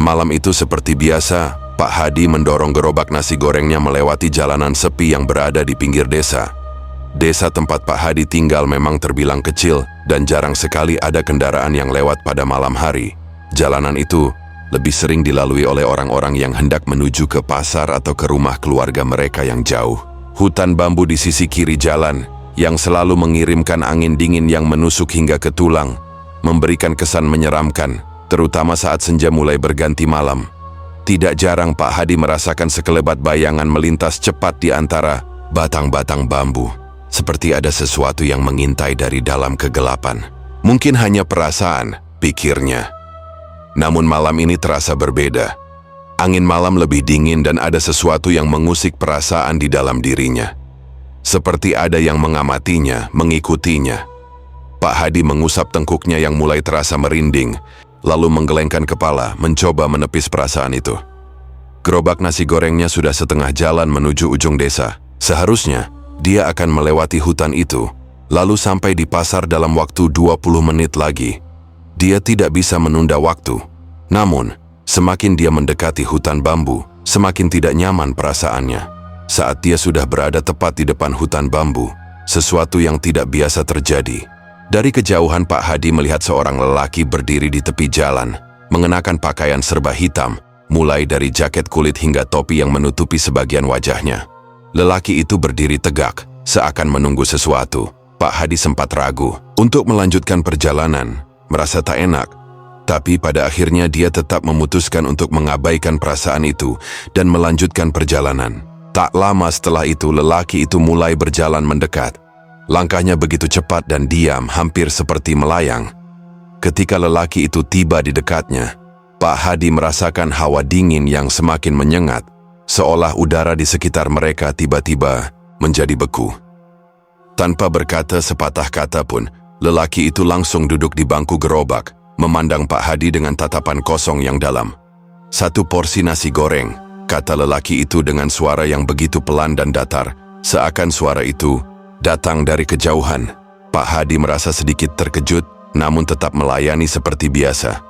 Malam itu seperti biasa, Pak Hadi mendorong gerobak nasi gorengnya melewati jalanan sepi yang berada di pinggir desa. Desa tempat Pak Hadi tinggal memang terbilang kecil dan jarang sekali ada kendaraan yang lewat pada malam hari. Jalanan itu lebih sering dilalui oleh orang-orang yang hendak menuju ke pasar atau ke rumah keluarga mereka yang jauh. Hutan bambu di sisi kiri jalan yang selalu mengirimkan angin dingin yang menusuk hingga ke tulang, memberikan kesan menyeramkan, terutama saat senja mulai berganti malam. Tidak jarang Pak Hadi merasakan sekelebat bayangan melintas cepat di antara batang-batang bambu. Seperti ada sesuatu yang mengintai dari dalam kegelapan. Mungkin hanya perasaan, pikirnya. Namun malam ini terasa berbeda. Angin malam lebih dingin dan ada sesuatu yang mengusik perasaan di dalam dirinya. Seperti ada yang mengamatinya, mengikutinya. Pak Hadi mengusap tengkuknya yang mulai terasa merinding, lalu menggelengkan kepala, mencoba menepis perasaan itu. Gerobak nasi gorengnya sudah setengah jalan menuju ujung desa. Seharusnya, dia akan melewati hutan itu, lalu sampai di pasar dalam waktu 20 menit lagi. Dia tidak bisa menunda waktu. Namun, semakin dia mendekati hutan bambu, semakin tidak nyaman perasaannya. Saat dia sudah berada tepat di depan hutan bambu, sesuatu yang tidak biasa terjadi. Dari kejauhan Pak Hadi melihat seorang lelaki berdiri di tepi jalan, mengenakan pakaian serba hitam, mulai dari jaket kulit hingga topi yang menutupi sebagian wajahnya. Lelaki itu berdiri tegak, seakan menunggu sesuatu. Pak Hadi sempat ragu untuk melanjutkan perjalanan, merasa tak enak. Tapi pada akhirnya dia tetap memutuskan untuk mengabaikan perasaan itu dan melanjutkan perjalanan. Tak lama setelah itu lelaki itu mulai berjalan mendekat. Langkahnya begitu cepat dan diam, hampir seperti melayang. Ketika lelaki itu tiba di dekatnya, Pak Hadi merasakan hawa dingin yang semakin menyengat, seolah udara di sekitar mereka tiba-tiba menjadi beku. Tanpa berkata sepatah kata pun, lelaki itu langsung duduk di bangku gerobak, memandang Pak Hadi dengan tatapan kosong yang dalam. "Satu porsi nasi goreng," kata lelaki itu dengan suara yang begitu pelan dan datar, seakan suara itu datang dari kejauhan. Pak Hadi merasa sedikit terkejut, namun tetap melayani seperti biasa.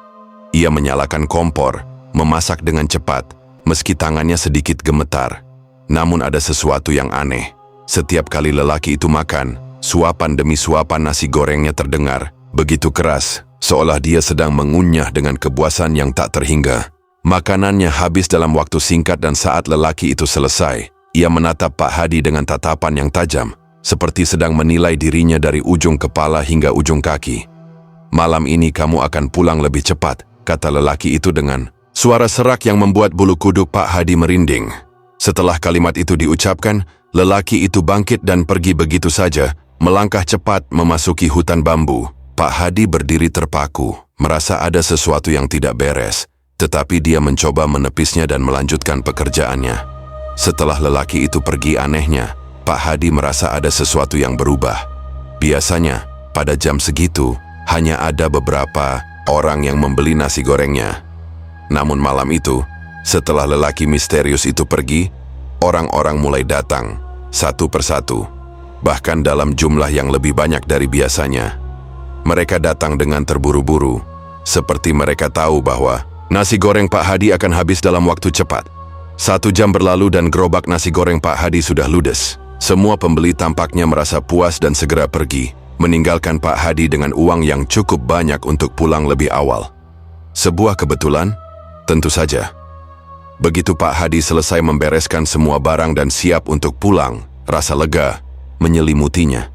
Ia menyalakan kompor, memasak dengan cepat, meski tangannya sedikit gemetar. Namun ada sesuatu yang aneh. Setiap kali lelaki itu makan, suapan demi suapan nasi gorengnya terdengar, begitu keras, seolah dia sedang mengunyah dengan kepuasan yang tak terhingga. Makanannya habis dalam waktu singkat dan saat lelaki itu selesai, ia menatap Pak Hadi dengan tatapan yang tajam, seperti sedang menilai dirinya dari ujung kepala hingga ujung kaki. "Malam ini kamu akan pulang lebih cepat," kata lelaki itu dengan suara serak yang membuat bulu kuduk Pak Hadi merinding. Setelah kalimat itu diucapkan, lelaki itu bangkit dan pergi begitu saja, melangkah cepat memasuki hutan bambu. Pak Hadi berdiri terpaku, merasa ada sesuatu yang tidak beres, tetapi dia mencoba menepisnya dan melanjutkan pekerjaannya. Setelah lelaki itu pergi, anehnya, Pak Hadi merasa ada sesuatu yang berubah. Biasanya, pada jam segitu, hanya ada beberapa orang yang membeli nasi gorengnya. Namun malam itu, setelah lelaki misterius itu pergi, orang-orang mulai datang, satu persatu. Bahkan dalam jumlah yang lebih banyak dari biasanya. Mereka datang dengan terburu-buru, seperti mereka tahu bahwa nasi goreng Pak Hadi akan habis dalam waktu cepat. 1 jam berlalu dan gerobak nasi goreng Pak Hadi sudah ludes. Semua pembeli tampaknya merasa puas dan segera pergi, meninggalkan Pak Hadi dengan uang yang cukup banyak untuk pulang lebih awal. Sebuah kebetulan? Tentu saja. Begitu Pak Hadi selesai membereskan semua barang dan siap untuk pulang, rasa lega menyelimutinya.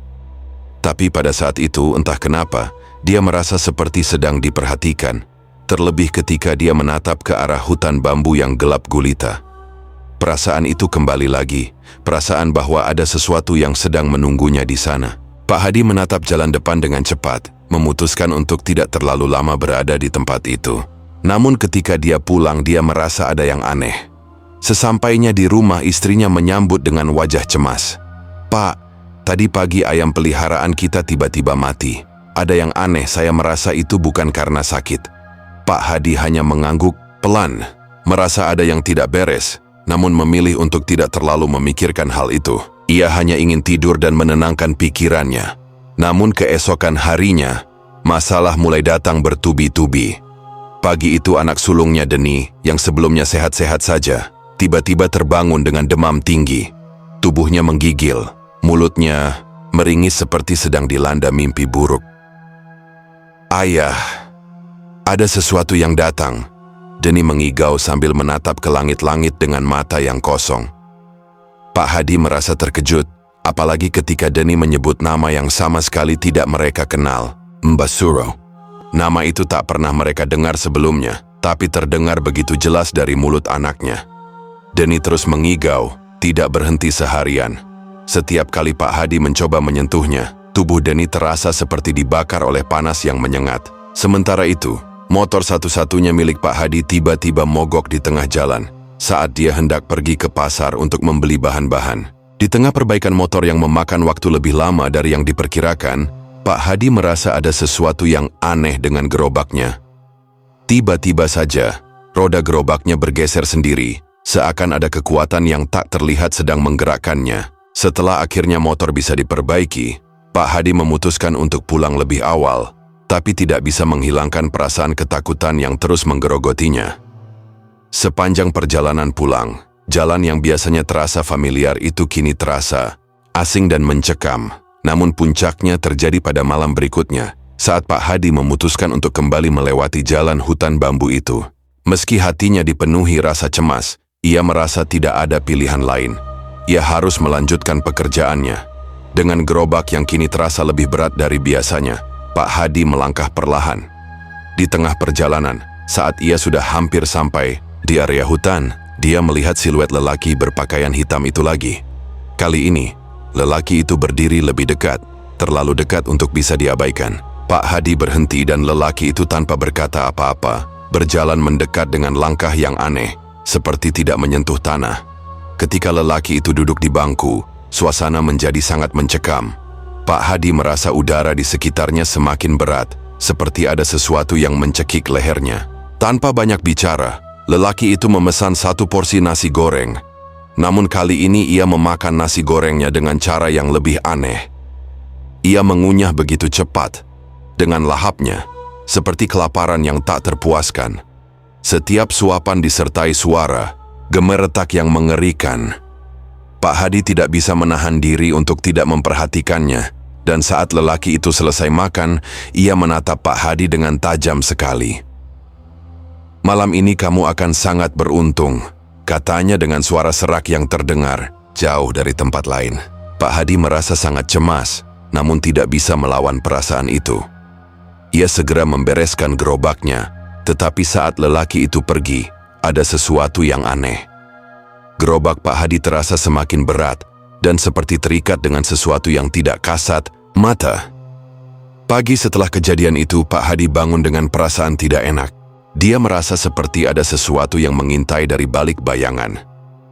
Tapi pada saat itu, entah kenapa, dia merasa seperti sedang diperhatikan, terlebih ketika dia menatap ke arah hutan bambu yang gelap gulita. Perasaan itu kembali lagi, perasaan bahwa ada sesuatu yang sedang menunggunya di sana. Pak Hadi menatap jalan depan dengan cepat, memutuskan untuk tidak terlalu lama berada di tempat itu. Namun ketika dia pulang, dia merasa ada yang aneh. Sesampainya di rumah, istrinya menyambut dengan wajah cemas. "Pak, tadi pagi ayam peliharaan kita tiba-tiba mati. Ada yang aneh, saya merasa itu bukan karena sakit." Pak Hadi hanya mengangguk pelan, merasa ada yang tidak beres, namun memilih untuk tidak terlalu memikirkan hal itu. Ia hanya ingin tidur dan menenangkan pikirannya. Namun keesokan harinya, masalah mulai datang bertubi-tubi. Pagi itu anak sulungnya Denny, yang sebelumnya sehat-sehat saja, tiba-tiba terbangun dengan demam tinggi. Tubuhnya menggigil, mulutnya meringis seperti sedang dilanda mimpi buruk. "Ayah, ada sesuatu yang datang." Denny mengigau sambil menatap ke langit-langit dengan mata yang kosong. Pak Hadi merasa terkejut, apalagi ketika Denny menyebut nama yang sama sekali tidak mereka kenal, Mbah Suro. Nama itu tak pernah mereka dengar sebelumnya, tapi terdengar begitu jelas dari mulut anaknya. Denny terus mengigau, tidak berhenti seharian. Setiap kali Pak Hadi mencoba menyentuhnya, tubuh Denny terasa seperti dibakar oleh panas yang menyengat. Sementara itu, motor satu-satunya milik Pak Hadi tiba-tiba mogok di tengah jalan saat dia hendak pergi ke pasar untuk membeli bahan-bahan. Di tengah perbaikan motor yang memakan waktu lebih lama dari yang diperkirakan, Pak Hadi merasa ada sesuatu yang aneh dengan gerobaknya. Tiba-tiba saja, roda gerobaknya bergeser sendiri, seakan ada kekuatan yang tak terlihat sedang menggerakkannya. Setelah akhirnya motor bisa diperbaiki, Pak Hadi memutuskan untuk pulang lebih awal, tapi tidak bisa menghilangkan perasaan ketakutan yang terus menggerogotinya. Sepanjang perjalanan pulang, jalan yang biasanya terasa familiar itu kini terasa asing dan mencekam. Namun puncaknya terjadi pada malam berikutnya, saat Pak Hadi memutuskan untuk kembali melewati jalan hutan bambu itu. Meski hatinya dipenuhi rasa cemas, ia merasa tidak ada pilihan lain. Ia harus melanjutkan pekerjaannya. Dengan gerobak yang kini terasa lebih berat dari biasanya, Pak Hadi melangkah perlahan. Di tengah perjalanan, saat ia sudah hampir sampai di area hutan, dia melihat siluet lelaki berpakaian hitam itu lagi. Kali ini, lelaki itu berdiri lebih dekat, terlalu dekat untuk bisa diabaikan. Pak Hadi berhenti dan lelaki itu tanpa berkata apa-apa, berjalan mendekat dengan langkah yang aneh, seperti tidak menyentuh tanah. Ketika lelaki itu duduk di bangku, suasana menjadi sangat mencekam. Pak Hadi merasa udara di sekitarnya semakin berat, seperti ada sesuatu yang mencekik lehernya. Tanpa banyak bicara, lelaki itu memesan 1 porsi nasi goreng. Namun kali ini ia memakan nasi gorengnya dengan cara yang lebih aneh. Ia mengunyah begitu cepat, dengan lahapnya, seperti kelaparan yang tak terpuaskan. Setiap suapan disertai suara, gemeretak yang mengerikan. Pak Hadi tidak bisa menahan diri untuk tidak memperhatikannya, dan saat lelaki itu selesai makan, ia menatap Pak Hadi dengan tajam sekali. "Malam ini kamu akan sangat beruntung," katanya dengan suara serak yang terdengar jauh dari tempat lain. Pak Hadi merasa sangat cemas, namun tidak bisa melawan perasaan itu. Ia segera membereskan gerobaknya, tetapi saat lelaki itu pergi, ada sesuatu yang aneh. Gerobak Pak Hadi terasa semakin berat dan seperti terikat dengan sesuatu yang tidak kasat mata. Pagi setelah kejadian itu, Pak Hadi bangun dengan perasaan tidak enak. Dia merasa seperti ada sesuatu yang mengintai dari balik bayangan.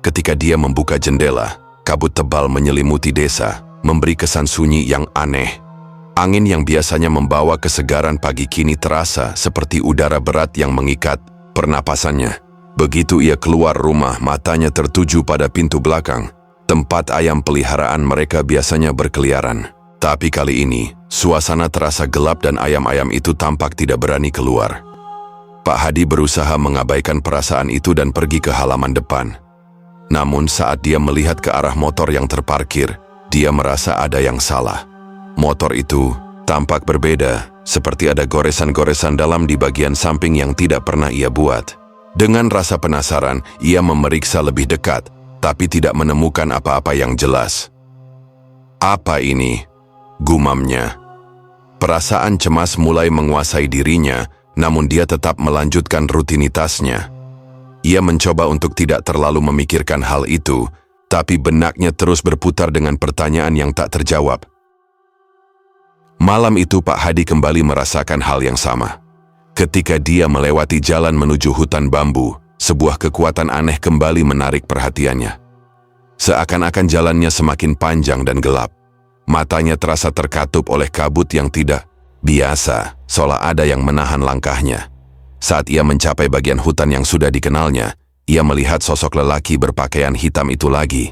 Ketika dia membuka jendela, kabut tebal menyelimuti desa, memberi kesan sunyi yang aneh. Angin yang biasanya membawa kesegaran pagi kini terasa seperti udara berat yang mengikat pernapasannya. Begitu ia keluar rumah, matanya tertuju pada pintu belakang, tempat ayam peliharaan mereka biasanya berkeliaran. Tapi kali ini, suasana terasa gelap dan ayam-ayam itu tampak tidak berani keluar. Pak Hadi berusaha mengabaikan perasaan itu dan pergi ke halaman depan. Namun saat dia melihat ke arah motor yang terparkir, dia merasa ada yang salah. Motor itu tampak berbeda, seperti ada goresan-goresan dalam di bagian samping yang tidak pernah ia buat. Dengan rasa penasaran, ia memeriksa lebih dekat, tapi tidak menemukan apa-apa yang jelas. "Apa ini?" gumamnya. Perasaan cemas mulai menguasai dirinya, namun dia tetap melanjutkan rutinitasnya. Ia mencoba untuk tidak terlalu memikirkan hal itu, tapi benaknya terus berputar dengan pertanyaan yang tak terjawab. Malam itu Pak Hadi kembali merasakan hal yang sama. Ketika dia melewati jalan menuju hutan bambu, sebuah kekuatan aneh kembali menarik perhatiannya. Seakan-akan jalannya semakin panjang dan gelap. Matanya terasa terkatup oleh kabut yang tidak biasa, seolah ada yang menahan langkahnya. Saat ia mencapai bagian hutan yang sudah dikenalnya, ia melihat sosok lelaki berpakaian hitam itu lagi.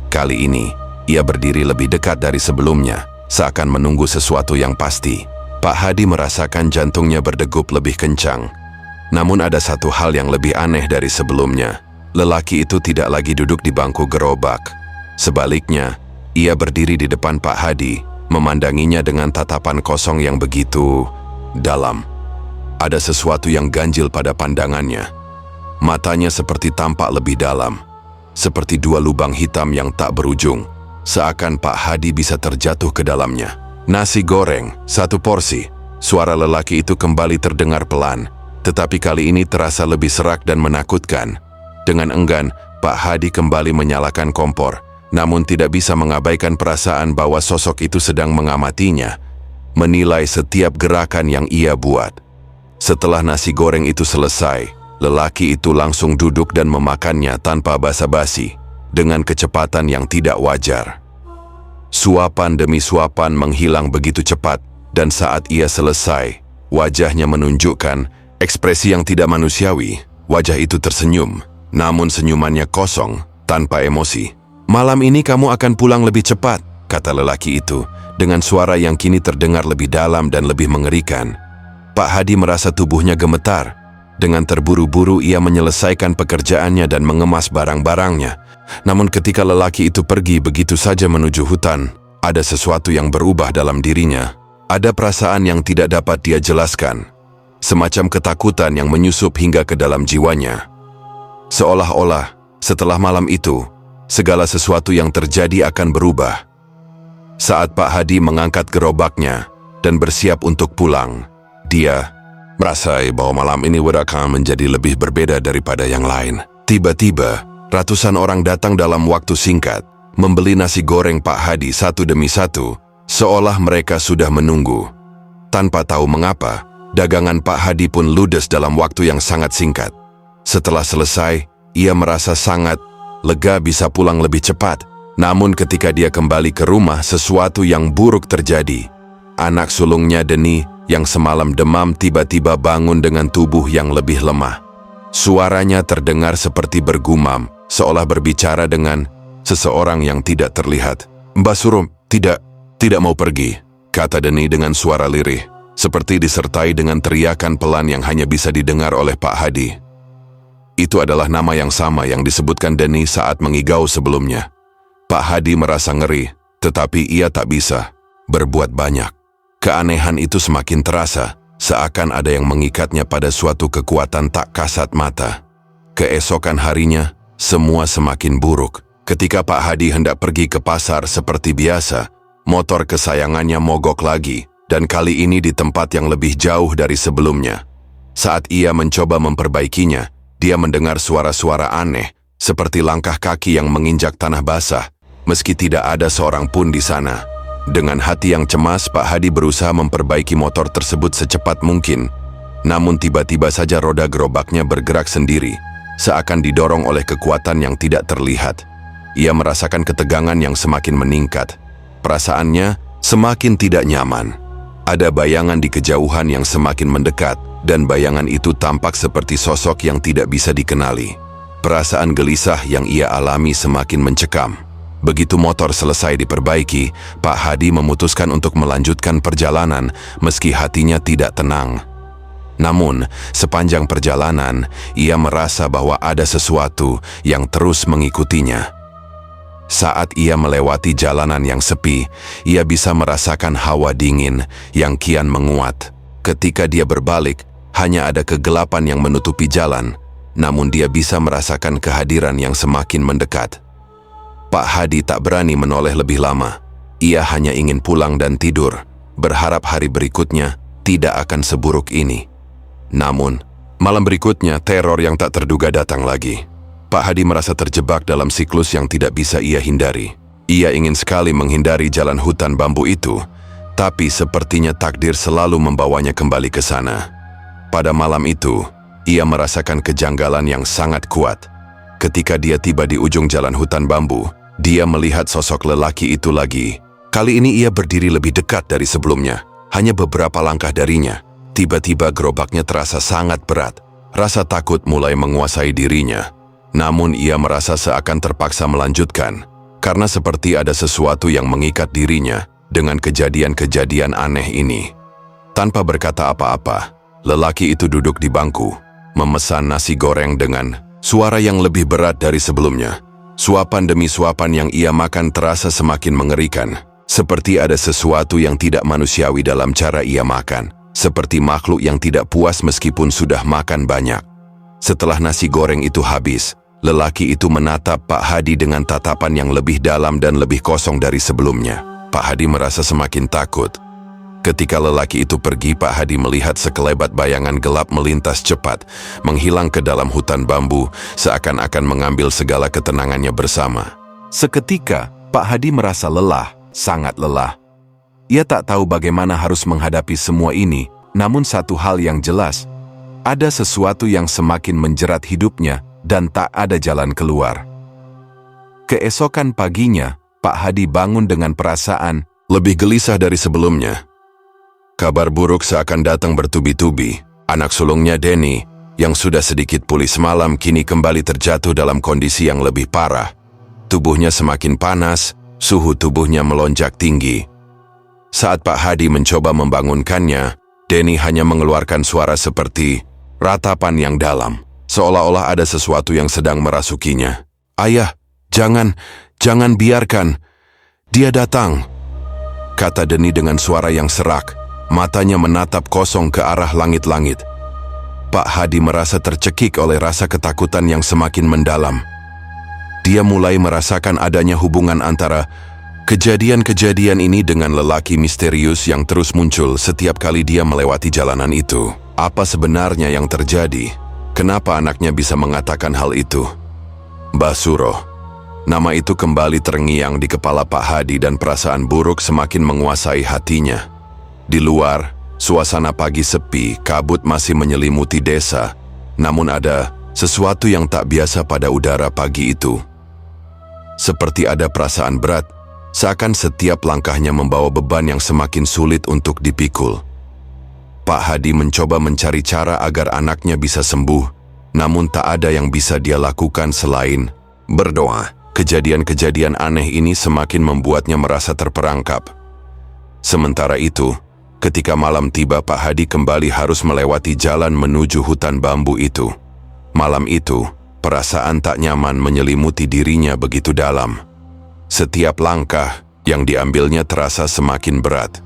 Kali ini, ia berdiri lebih dekat dari sebelumnya, seakan menunggu sesuatu yang pasti. Pak Hadi merasakan jantungnya berdegup lebih kencang. Namun ada satu hal yang lebih aneh dari sebelumnya. Lelaki itu tidak lagi duduk di bangku gerobak. Sebaliknya, ia berdiri di depan Pak Hadi, memandanginya dengan tatapan kosong yang begitu dalam. Ada sesuatu yang ganjil pada pandangannya. Matanya seperti tampak lebih dalam, seperti dua lubang hitam yang tak berujung, seakan Pak Hadi bisa terjatuh ke dalamnya. Nasi goreng, 1 porsi. Suara lelaki itu kembali terdengar pelan, tetapi kali ini terasa lebih serak dan menakutkan. Dengan enggan, Pak Hadi kembali menyalakan kompor, namun tidak bisa mengabaikan perasaan bahwa sosok itu sedang mengamatinya, menilai setiap gerakan yang ia buat. Setelah nasi goreng itu selesai, lelaki itu langsung duduk dan memakannya tanpa basa-basi, dengan kecepatan yang tidak wajar. Suapan demi suapan menghilang begitu cepat, dan saat ia selesai, wajahnya menunjukkan ekspresi yang tidak manusiawi. Wajah itu tersenyum, namun senyumannya kosong, tanpa emosi. "Malam ini kamu akan pulang lebih cepat," kata lelaki itu, dengan suara yang kini terdengar lebih dalam dan lebih mengerikan. Pak Hadi merasa tubuhnya gemetar. Dengan terburu-buru ia menyelesaikan pekerjaannya dan mengemas barang-barangnya. Namun ketika lelaki itu pergi begitu saja menuju hutan, ada sesuatu yang berubah dalam dirinya. Ada perasaan yang tidak dapat dia jelaskan. Semacam ketakutan yang menyusup hingga ke dalam jiwanya. Seolah-olah, setelah malam itu, segala sesuatu yang terjadi akan berubah. Saat Pak Hadi mengangkat gerobaknya dan bersiap untuk pulang, dia merasa bahwa malam ini akan menjadi lebih berbeda daripada yang lain. Tiba-tiba, ratusan orang datang dalam waktu singkat, membeli nasi goreng Pak Hadi satu demi satu, seolah mereka sudah menunggu. Tanpa tahu mengapa, dagangan Pak Hadi pun ludes dalam waktu yang sangat singkat. Setelah selesai, ia merasa sangat lega bisa pulang lebih cepat. Namun ketika dia kembali ke rumah, sesuatu yang buruk terjadi. Anak sulungnya Deni yang semalam demam tiba-tiba bangun dengan tubuh yang lebih lemah. Suaranya terdengar seperti bergumam, seolah berbicara dengan seseorang yang tidak terlihat. "Mbak Surum, tidak mau pergi," kata Deni dengan suara lirih, seperti disertai dengan teriakan pelan yang hanya bisa didengar oleh Pak Hadi. Itu adalah nama yang sama yang disebutkan Deni saat mengigau sebelumnya. Pak Hadi merasa ngeri, tetapi ia tak bisa berbuat banyak. Keanehan itu semakin terasa, seakan ada yang mengikatnya pada suatu kekuatan tak kasat mata. Keesokan harinya, semua semakin buruk. Ketika Pak Hadi hendak pergi ke pasar seperti biasa, motor kesayangannya mogok lagi, dan kali ini di tempat yang lebih jauh dari sebelumnya. Saat ia mencoba memperbaikinya, dia mendengar suara-suara aneh, seperti langkah kaki yang menginjak tanah basah, meski tidak ada seorang pun di sana. Dengan hati yang cemas, Pak Hadi berusaha memperbaiki motor tersebut secepat mungkin. Namun tiba-tiba saja roda gerobaknya bergerak sendiri, seakan didorong oleh kekuatan yang tidak terlihat. Ia merasakan ketegangan yang semakin meningkat. Perasaannya semakin tidak nyaman. Ada bayangan di kejauhan yang semakin mendekat, dan bayangan itu tampak seperti sosok yang tidak bisa dikenali. Perasaan gelisah yang ia alami semakin mencekam. Begitu motor selesai diperbaiki, Pak Hadi memutuskan untuk melanjutkan perjalanan meski hatinya tidak tenang. Namun, sepanjang perjalanan, ia merasa bahwa ada sesuatu yang terus mengikutinya. Saat ia melewati jalanan yang sepi, ia bisa merasakan hawa dingin yang kian menguat. Ketika dia berbalik, hanya ada kegelapan yang menutupi jalan, namun dia bisa merasakan kehadiran yang semakin mendekat. Pak Hadi tak berani menoleh lebih lama. Ia hanya ingin pulang dan tidur, berharap hari berikutnya tidak akan seburuk ini. Namun, malam berikutnya teror yang tak terduga datang lagi. Pak Hadi merasa terjebak dalam siklus yang tidak bisa ia hindari. Ia ingin sekali menghindari jalan hutan bambu itu, tapi sepertinya takdir selalu membawanya kembali ke sana. Pada malam itu, ia merasakan kejanggalan yang sangat kuat. Ketika dia tiba di ujung jalan hutan bambu, dia melihat sosok lelaki itu lagi. Kali ini ia berdiri lebih dekat dari sebelumnya, hanya beberapa langkah darinya. Tiba-tiba gerobaknya terasa sangat berat. Rasa takut mulai menguasai dirinya. Namun ia merasa seakan terpaksa melanjutkan, karena seperti ada sesuatu yang mengikat dirinya dengan kejadian-kejadian aneh ini. Tanpa berkata apa-apa, lelaki itu duduk di bangku. memesan nasi goreng dengan suara yang lebih berat dari sebelumnya. Suapan demi suapan yang ia makan terasa semakin mengerikan. Seperti ada sesuatu yang tidak manusiawi dalam cara ia makan. Seperti makhluk yang tidak puas meskipun sudah makan banyak. Setelah nasi goreng itu habis, lelaki itu menatap Pak Hadi dengan tatapan yang lebih dalam dan lebih kosong dari sebelumnya. Pak Hadi merasa semakin takut. Ketika lelaki itu pergi, Pak Hadi melihat sekelebat bayangan gelap melintas cepat, menghilang ke dalam hutan bambu, seakan-akan mengambil segala ketenangannya bersama. Seketika, Pak Hadi merasa lelah, sangat lelah. Ia tak tahu bagaimana harus menghadapi semua ini, namun satu hal yang jelas, ada sesuatu yang semakin menjerat hidupnya dan tak ada jalan keluar. Keesokan paginya, Pak Hadi bangun dengan perasaan lebih gelisah dari sebelumnya. Kabar buruk seakan datang bertubi-tubi. Anak sulungnya Denny, yang sudah sedikit pulih semalam, kini kembali terjatuh dalam kondisi yang lebih parah. Tubuhnya semakin panas, suhu tubuhnya melonjak tinggi. Saat Pak Hadi mencoba membangunkannya, Denny hanya mengeluarkan suara seperti ratapan yang dalam, seolah-olah ada sesuatu yang sedang merasukinya. "Ayah, jangan biarkan. Dia datang," kata Denny dengan suara yang serak. Matanya menatap kosong ke arah langit-langit. Pak Hadi merasa tercekik oleh rasa ketakutan yang semakin mendalam. Dia mulai merasakan adanya hubungan antara kejadian-kejadian ini dengan lelaki misterius yang terus muncul setiap kali dia melewati jalanan itu. Apa sebenarnya yang terjadi? Kenapa anaknya bisa mengatakan hal itu? Mbah Suro. Nama itu kembali terngiang di kepala Pak Hadi dan perasaan buruk semakin menguasai hatinya. Di luar, suasana pagi sepi, kabut masih menyelimuti desa. Namun ada sesuatu yang tak biasa pada udara pagi itu. Seperti ada perasaan berat, seakan setiap langkahnya membawa beban yang semakin sulit untuk dipikul. Pak Hadi mencoba mencari cara agar anaknya bisa sembuh, namun tak ada yang bisa dia lakukan selain berdoa. Kejadian-kejadian aneh ini semakin membuatnya merasa terperangkap. Sementara itu, ketika malam tiba, Pak Hadi kembali harus melewati jalan menuju hutan bambu itu. Malam itu, perasaan tak nyaman menyelimuti dirinya begitu dalam. Setiap langkah yang diambilnya terasa semakin berat.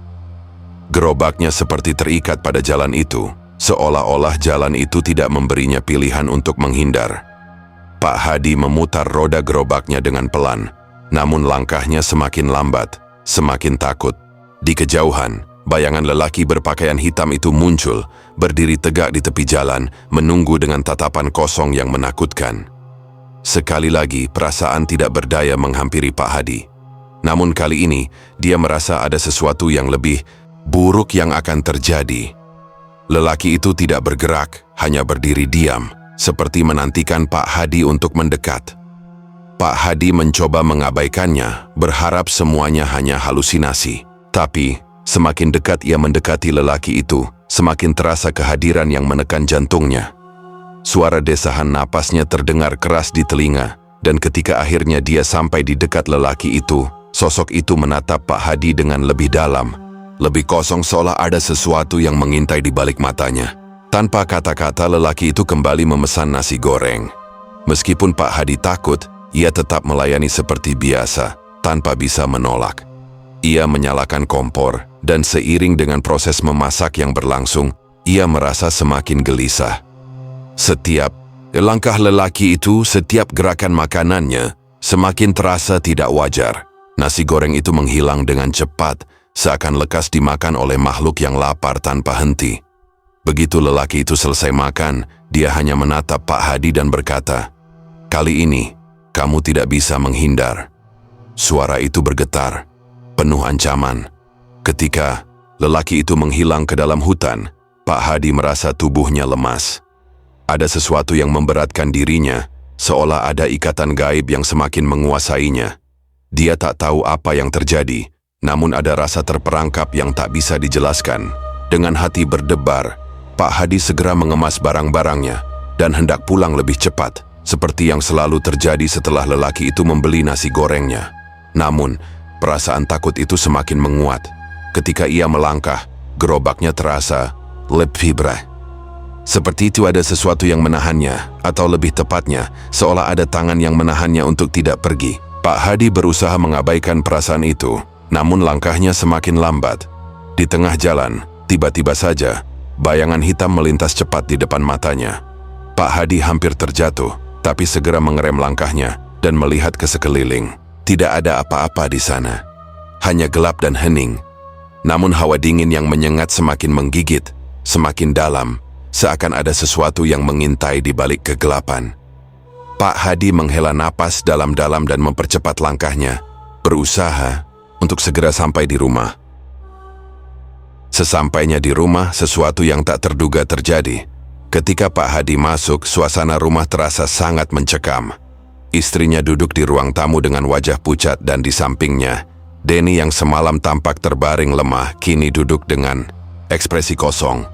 Gerobaknya seperti terikat pada jalan itu, seolah-olah jalan itu tidak memberinya pilihan untuk menghindar. Pak Hadi memutar roda gerobaknya dengan pelan, namun langkahnya semakin lambat, semakin takut. Di kejauhan, bayangan lelaki berpakaian hitam itu muncul, berdiri tegak di tepi jalan, menunggu dengan tatapan kosong yang menakutkan. Sekali lagi, perasaan tidak berdaya menghampiri Pak Hadi. Namun kali ini, dia merasa ada sesuatu yang lebih buruk yang akan terjadi. Lelaki itu tidak bergerak, hanya berdiri diam, seperti menantikan Pak Hadi untuk mendekat. Pak Hadi mencoba mengabaikannya, berharap semuanya hanya halusinasi. Tapi, semakin dekat ia mendekati lelaki itu, semakin terasa kehadiran yang menekan jantungnya. Suara desahan napasnya terdengar keras di telinga, dan ketika akhirnya dia sampai di dekat lelaki itu, sosok itu menatap Pak Hadi dengan lebih dalam, lebih kosong seolah ada sesuatu yang mengintai di balik matanya. Tanpa kata-kata, lelaki itu kembali memesan nasi goreng. Meskipun Pak Hadi takut, ia tetap melayani seperti biasa, tanpa bisa menolak. Ia menyalakan kompor, dan seiring dengan proses memasak yang berlangsung, ia merasa semakin gelisah. Setiap langkah lelaki itu, setiap gerakan makanannya, semakin terasa tidak wajar. Nasi goreng itu menghilang dengan cepat, seakan lekas dimakan oleh makhluk yang lapar tanpa henti. Begitu lelaki itu selesai makan, dia hanya menatap Pak Hadi dan berkata, "Kali ini, kamu tidak bisa menghindar." Suara itu bergetar, penuh ancaman. Ketika lelaki itu menghilang ke dalam hutan, Pak Hadi merasa tubuhnya lemas. Ada sesuatu yang memberatkan dirinya, seolah ada ikatan gaib yang semakin menguasainya. Dia tak tahu apa yang terjadi, namun ada rasa terperangkap yang tak bisa dijelaskan. Dengan hati berdebar, Pak Hadi segera mengemas barang-barangnya dan hendak pulang lebih cepat, seperti yang selalu terjadi setelah lelaki itu membeli nasi gorengnya. Namun, perasaan takut itu semakin menguat. Ketika ia melangkah, gerobaknya terasa lebih berat. Seperti itu ada sesuatu yang menahannya, atau lebih tepatnya, seolah ada tangan yang menahannya untuk tidak pergi. Pak Hadi berusaha mengabaikan perasaan itu, namun langkahnya semakin lambat. Di tengah jalan, tiba-tiba saja, bayangan hitam melintas cepat di depan matanya. Pak Hadi hampir terjatuh, tapi segera mengerem langkahnya dan melihat ke sekeliling. Tidak ada apa-apa di sana. Hanya gelap dan hening. Namun hawa dingin yang menyengat semakin menggigit, semakin dalam, seakan ada sesuatu yang mengintai di balik kegelapan. Pak Hadi menghela napas dalam-dalam dan mempercepat langkahnya, berusaha untuk segera sampai di rumah. Sesampainya di rumah, sesuatu yang tak terduga terjadi. Ketika Pak Hadi masuk, suasana rumah terasa sangat mencekam. Istrinya duduk di ruang tamu dengan wajah pucat dan di sampingnya, Denny yang semalam tampak terbaring lemah, kini duduk dengan ekspresi kosong.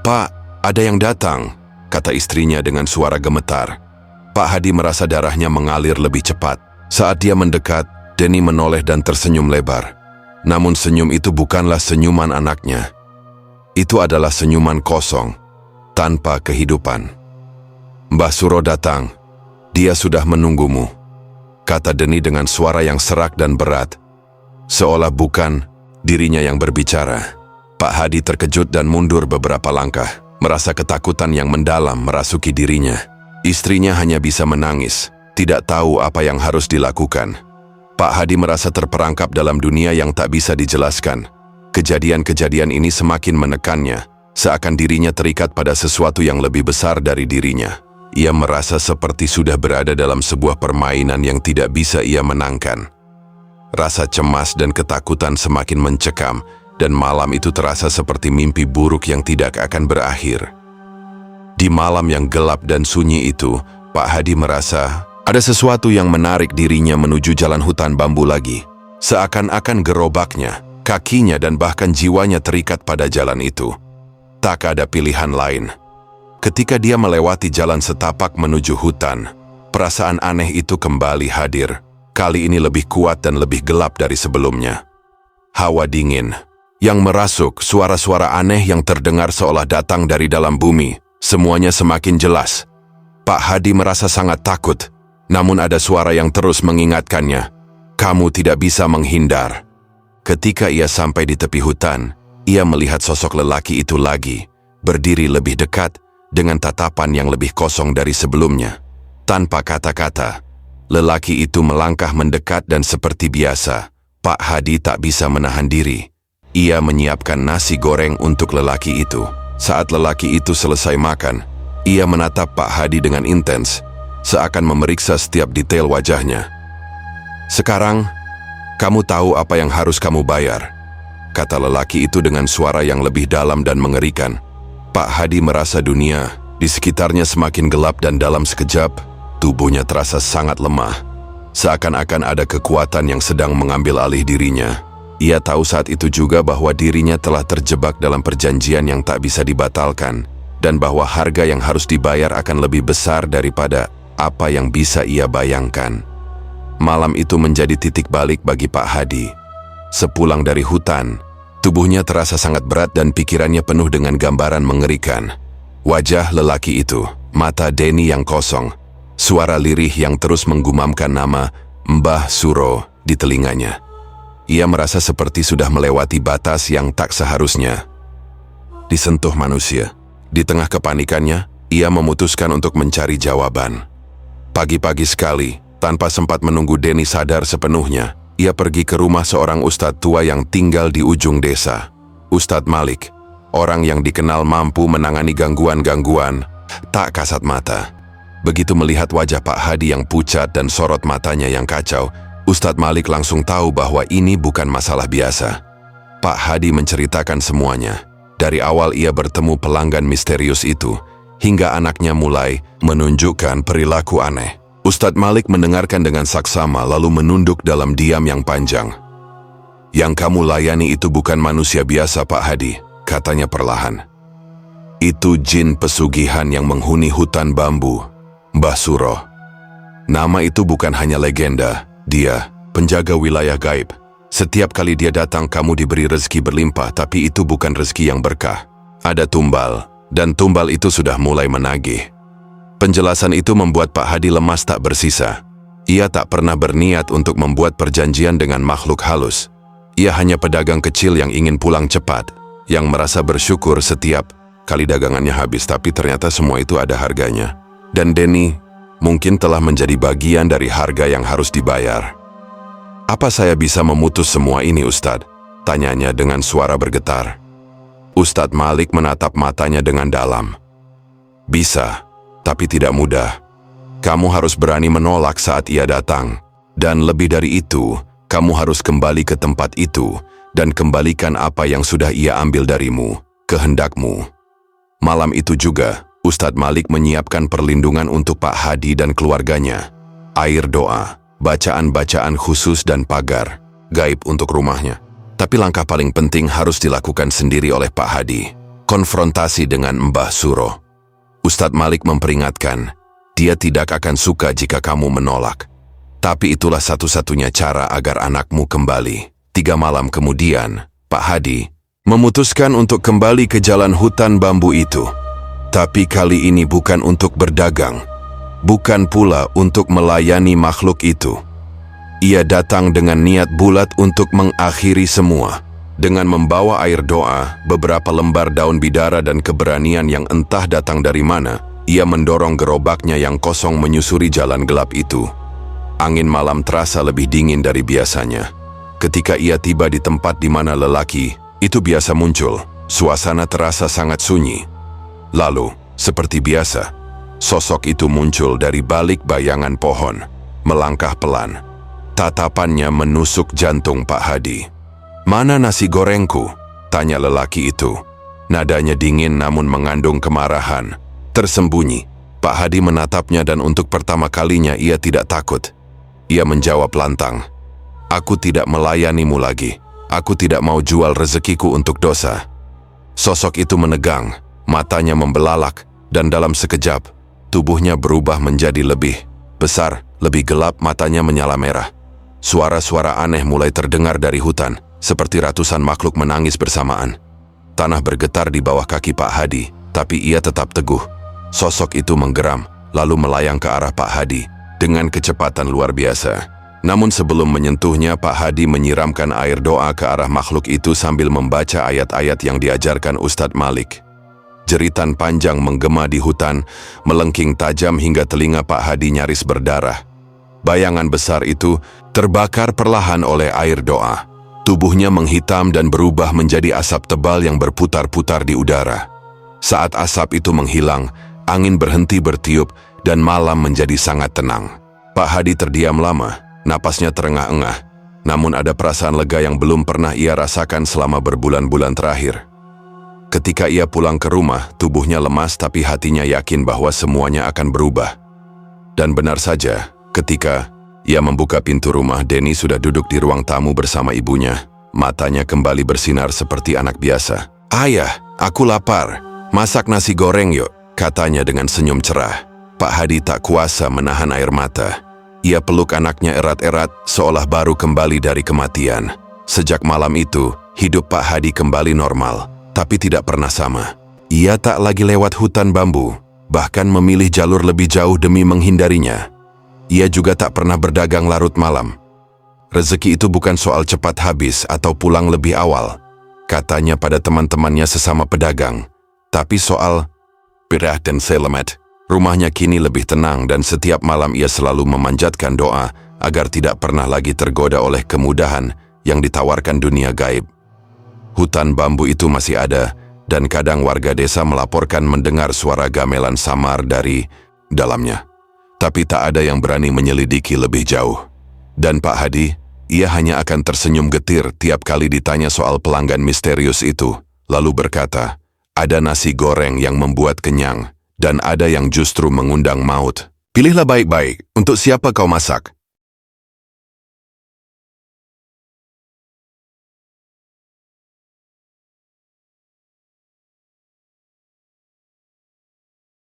"Pak, ada yang datang," kata istrinya dengan suara gemetar. Pak Hadi merasa darahnya mengalir lebih cepat. Saat dia mendekat, Denny menoleh dan tersenyum lebar. Namun senyum itu bukanlah senyuman anaknya. Itu adalah senyuman kosong, tanpa kehidupan. "Mbah Suro datang. Dia sudah menunggumu," kata Denny dengan suara yang serak dan berat. Seolah bukan dirinya yang berbicara. Pak Hadi terkejut dan mundur beberapa langkah, merasa ketakutan yang mendalam merasuki dirinya. Istrinya hanya bisa menangis, tidak tahu apa yang harus dilakukan. Pak Hadi merasa terperangkap dalam dunia yang tak bisa dijelaskan. Kejadian-kejadian ini semakin menekannya, seakan dirinya terikat pada sesuatu yang lebih besar dari dirinya. Ia merasa seperti sudah berada dalam sebuah permainan yang tidak bisa ia menangkan. Rasa cemas dan ketakutan semakin mencekam, dan malam itu terasa seperti mimpi buruk yang tidak akan berakhir. Di malam yang gelap dan sunyi itu, Pak Hadi merasa ada sesuatu yang menarik dirinya menuju jalan hutan bambu lagi. Seakan-akan gerobaknya, kakinya dan bahkan jiwanya terikat pada jalan itu. Tak ada pilihan lain. Ketika dia melewati jalan setapak menuju hutan, perasaan aneh itu kembali hadir. Kali ini lebih kuat dan lebih gelap dari sebelumnya. Hawa dingin yang merasuk, suara-suara aneh yang terdengar seolah datang dari dalam bumi, semuanya semakin jelas. Pak Hadi merasa sangat takut, namun ada suara yang terus mengingatkannya, "Kamu tidak bisa menghindar." Ketika ia sampai di tepi hutan, ia melihat sosok lelaki itu lagi, berdiri lebih dekat, dengan tatapan yang lebih kosong dari sebelumnya. Tanpa kata-kata, lelaki itu melangkah mendekat dan seperti biasa, Pak Hadi tak bisa menahan diri. Ia menyiapkan nasi goreng untuk lelaki itu. Saat lelaki itu selesai makan, ia menatap Pak Hadi dengan intens, seakan memeriksa setiap detail wajahnya. "Sekarang, kamu tahu apa yang harus kamu bayar," kata lelaki itu dengan suara yang lebih dalam dan mengerikan. Pak Hadi merasa dunia di sekitarnya semakin gelap dan dalam sekejap, tubuhnya terasa sangat lemah. Seakan-akan ada kekuatan yang sedang mengambil alih dirinya. Ia tahu saat itu juga bahwa dirinya telah terjebak dalam perjanjian yang tak bisa dibatalkan, dan bahwa harga yang harus dibayar akan lebih besar daripada apa yang bisa ia bayangkan. Malam itu menjadi titik balik bagi Pak Hadi. Sepulang dari hutan, tubuhnya terasa sangat berat dan pikirannya penuh dengan gambaran mengerikan. Wajah lelaki itu, mata Denny yang kosong, suara lirih yang terus menggumamkan nama Mbah Suro di telinganya. Ia merasa seperti sudah melewati batas yang tak seharusnya disentuh manusia. Di tengah kepanikannya, ia memutuskan untuk mencari jawaban. Pagi-pagi sekali, tanpa sempat menunggu Denny sadar sepenuhnya, ia pergi ke rumah seorang ustadz tua yang tinggal di ujung desa. Ustadz Malik, orang yang dikenal mampu menangani gangguan-gangguan tak kasat mata. Begitu melihat wajah Pak Hadi yang pucat dan sorot matanya yang kacau, Ustadz Malik langsung tahu bahwa ini bukan masalah biasa. Pak Hadi menceritakan semuanya. Dari awal ia bertemu pelanggan misterius itu, hingga anaknya mulai menunjukkan perilaku aneh. Ustadz Malik mendengarkan dengan saksama lalu menunduk dalam diam yang panjang. "Yang kamu layani itu bukan manusia biasa, Pak Hadi," katanya perlahan. "Itu jin pesugihan yang menghuni hutan bambu, Mbah Suro. Nama itu bukan hanya legenda, dia penjaga wilayah gaib. Setiap kali dia datang kamu diberi rezeki berlimpah, tapi itu bukan rezeki yang berkah. Ada tumbal, dan tumbal itu sudah mulai menagih. Penjelasan itu membuat Pak Hadi lemas tak bersisa. Ia tak pernah berniat untuk membuat perjanjian dengan makhluk halus. Ia hanya pedagang kecil yang ingin pulang cepat, yang merasa bersyukur setiap kali dagangannya habis, tapi ternyata semua itu ada harganya. Dan Denny mungkin telah menjadi bagian dari harga yang harus dibayar. "Apa saya bisa memutus semua ini, Ustadz?" tanyanya dengan suara bergetar. Ustadz Malik menatap matanya dengan dalam. "Bisa, tapi tidak mudah. Kamu harus berani menolak saat ia datang. Dan lebih dari itu, kamu harus kembali ke tempat itu dan kembalikan apa yang sudah ia ambil darimu, kehendakmu." Malam itu juga, Ustadz Malik menyiapkan perlindungan untuk Pak Hadi dan keluarganya. Air doa, bacaan-bacaan khusus dan pagar gaib untuk rumahnya. Tapi langkah paling penting harus dilakukan sendiri oleh Pak Hadi. Konfrontasi dengan Mbah Suro. Ustadz Malik memperingatkan, dia tidak akan suka jika kamu menolak. Tapi itulah satu-satunya cara agar anakmu kembali. 3 malam kemudian, Pak Hadi memutuskan untuk kembali ke jalan hutan bambu itu. Tapi kali ini bukan untuk berdagang, bukan pula untuk melayani makhluk itu. Ia datang dengan niat bulat untuk mengakhiri semua. Dengan membawa air doa, beberapa lembar daun bidara dan keberanian yang entah datang dari mana, ia mendorong gerobaknya yang kosong menyusuri jalan gelap itu. Angin malam terasa lebih dingin dari biasanya. Ketika ia tiba di tempat di mana lelaki itu biasa muncul, suasana terasa sangat sunyi. Lalu, seperti biasa, sosok itu muncul dari balik bayangan pohon, melangkah pelan. Tatapannya menusuk jantung Pak Hadi. "Mana nasi gorengku?" tanya lelaki itu. Nadanya dingin namun mengandung kemarahan. Tersembunyi, Pak Hadi menatapnya dan untuk pertama kalinya ia tidak takut. Ia menjawab lantang, "Aku tidak melayanimu lagi. Aku tidak mau jual rezekiku untuk dosa." Sosok itu menegang, matanya membelalak, dan dalam sekejap, tubuhnya berubah menjadi lebih besar, lebih gelap, matanya menyala merah. Suara-suara aneh mulai terdengar dari hutan, seperti ratusan makhluk menangis bersamaan. Tanah bergetar di bawah kaki Pak Hadi, tapi ia tetap teguh. Sosok itu menggeram, lalu melayang ke arah Pak Hadi dengan kecepatan luar biasa. Namun sebelum menyentuhnya, Pak Hadi menyiramkan air doa ke arah makhluk itu sambil membaca ayat-ayat yang diajarkan Ustadz Malik. Jeritan panjang menggema di hutan, melengking tajam hingga telinga Pak Hadi nyaris berdarah. Bayangan besar itu terbakar perlahan oleh air doa. Tubuhnya menghitam dan berubah menjadi asap tebal yang berputar-putar di udara. Saat asap itu menghilang, angin berhenti bertiup dan malam menjadi sangat tenang. Pak Hadi terdiam lama, napasnya terengah-engah. Namun ada perasaan lega yang belum pernah ia rasakan selama berbulan-bulan terakhir. Ketika ia pulang ke rumah, tubuhnya lemas tapi hatinya yakin bahwa semuanya akan berubah. Dan benar saja, ketika ia membuka pintu rumah, Denny sudah duduk di ruang tamu bersama ibunya. Matanya kembali bersinar seperti anak biasa. "Ayah, aku lapar. Masak nasi goreng yuk," katanya dengan senyum cerah. Pak Hadi tak kuasa menahan air mata. Ia peluk anaknya erat-erat seolah baru kembali dari kematian. Sejak malam itu, hidup Pak Hadi kembali normal, tapi tidak pernah sama. Ia tak lagi lewat hutan bambu, bahkan memilih jalur lebih jauh demi menghindarinya. Ia juga tak pernah berdagang larut malam. Rezeki itu bukan soal cepat habis atau pulang lebih awal, katanya pada teman-temannya sesama pedagang, tapi soal pirah dan selamat. Rumahnya kini lebih tenang dan setiap malam ia selalu memanjatkan doa agar tidak pernah lagi tergoda oleh kemudahan yang ditawarkan dunia gaib. Hutan bambu itu masih ada dan kadang warga desa melaporkan mendengar suara gamelan samar dari dalamnya. Tapi tak ada yang berani menyelidiki lebih jauh. Dan Pak Hadi, ia hanya akan tersenyum getir tiap kali ditanya soal pelanggan misterius itu, lalu berkata, "Ada nasi goreng yang membuat kenyang, dan ada yang justru mengundang maut. Pilihlah baik-baik, untuk siapa kau masak?"